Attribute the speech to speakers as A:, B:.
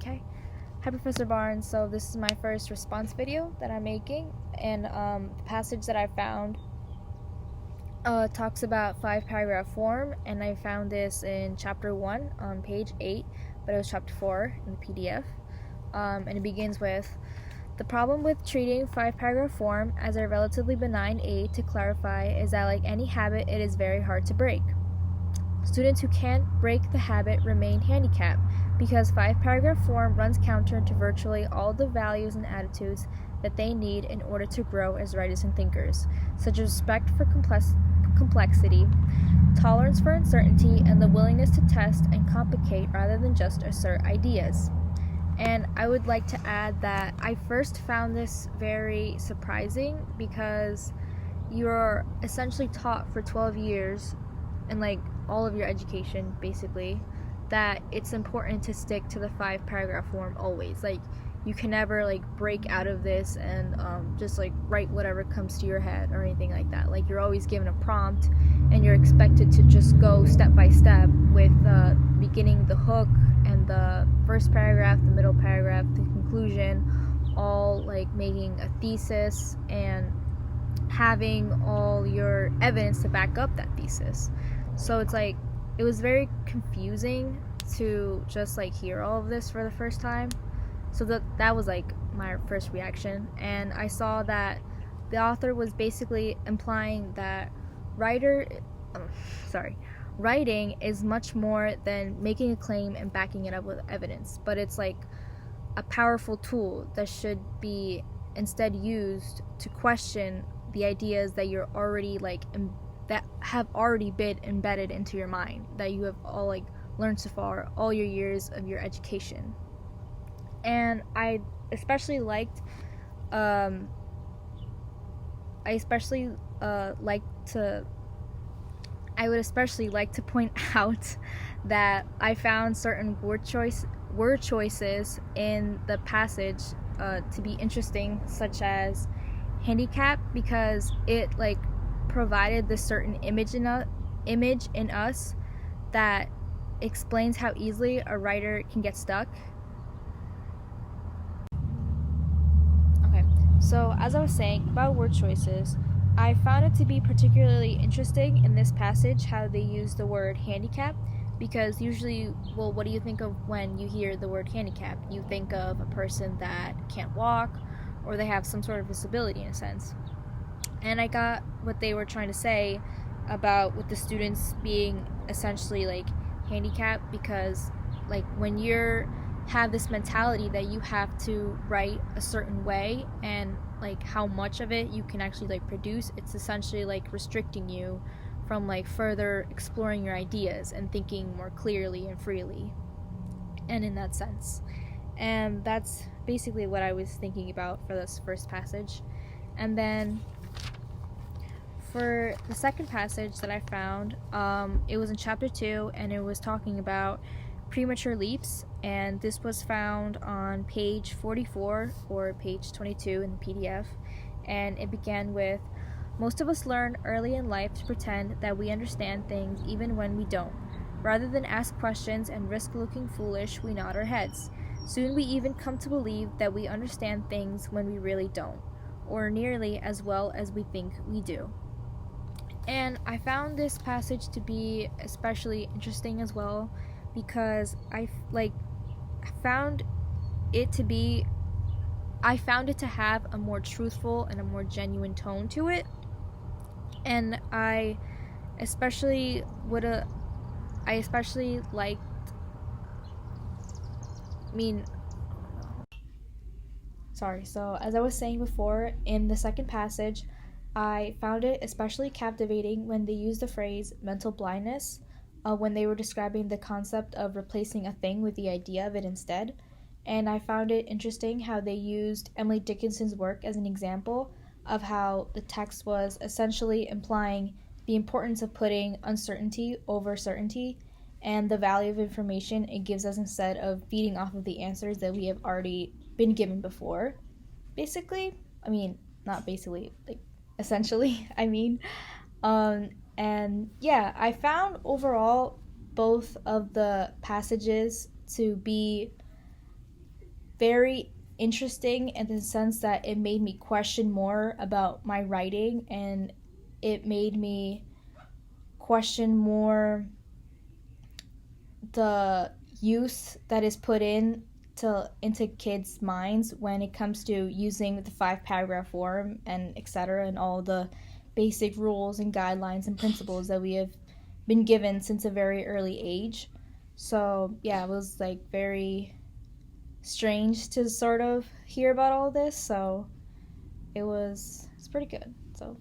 A: Okay. Hi, Professor Barnes. So this is my first response video that I'm making, and the passage that I found talks about 5-paragraph form, and I found this in chapter 1 on page 8, but it was chapter 4 in the PDF, and it begins with, the problem with treating 5-paragraph form as a relatively benign aid to clarify is that like any habit, it is very hard to break. Students who can't break the habit remain handicapped because 5-paragraph form runs counter to virtually all the values and attitudes that they need in order to grow as writers and thinkers, such as respect for complexity, tolerance for uncertainty, and the willingness to test and complicate rather than just assert ideas. And I would like to add that I first found this very surprising because you're essentially taught for 12 years and like all of your education basically that it's important to stick to the 5-paragraph form always. Like you can never like break out of this and just like write whatever comes to your head or anything like that. Like you're always given a prompt and you're expected to just go step by step with beginning, the hook, and the first paragraph, the middle paragraph, the conclusion, all like making a thesis and having all your evidence to back up that thesis. So it's like it was very confusing to just like hear all of this for the first time. So that was like my first reaction, and I saw that the author was basically implying that writing is much more than making a claim and backing it up with evidence, but it's like a powerful tool that should be instead used to question the ideas that you're already like that have already been embedded into your mind, that you have all like learned so far all your years of your education. And I especially liked I would especially like to point out that I found certain word choices in the passage to be interesting, such as handicap, because it like provided this certain image in us that explains how easily a writer can get stuck. Okay, so as I was saying about word choices, I found it to be particularly interesting in this passage how they use the word handicap, because usually, well, what do you think of when you hear the word handicap? You think of a person that can't walk or they have some sort of disability in a sense. And I got what they were trying to say about with the students being essentially like handicapped, because like when you're have this mentality that you have to write a certain way and like how much of it you can actually like produce, it's essentially like restricting you from like further exploring your ideas and thinking more clearly and freely, and in that sense. And that's basically what I was thinking about for this first passage. And then for the second passage that I found, it was in chapter 2, and it was talking about premature leaps, and this was found on page 44 or page 22 in the PDF, and it began with, most of us learn early in life to pretend that we understand things even when we don't. Rather than ask questions and risk looking foolish, we nod our heads. Soon we even come to believe that we understand things when we really don't, or nearly as well as we think we do. And I found this passage to be especially interesting as well because I found it to have a more truthful and a more genuine tone to it. And I especially liked, so as I was saying before, in the second passage, I found it especially captivating when they used the phrase mental blindness when they were describing the concept of replacing a thing with the idea of it instead. And I found it interesting how they used Emily Dickinson's work as an example of how the text was essentially implying the importance of putting uncertainty over certainty and the value of information it gives us instead of feeding off of the answers that we have already been given before. Essentially. And yeah, I found overall both of the passages to be very interesting in the sense that it made me question more about my writing, and it made me question more the use that is put into kids' minds when it comes to using the 5 paragraph form and etc. and all the basic rules and guidelines and principles that we have been given since a very early age. So yeah, it was like very strange to sort of hear about all this. So it's pretty good. So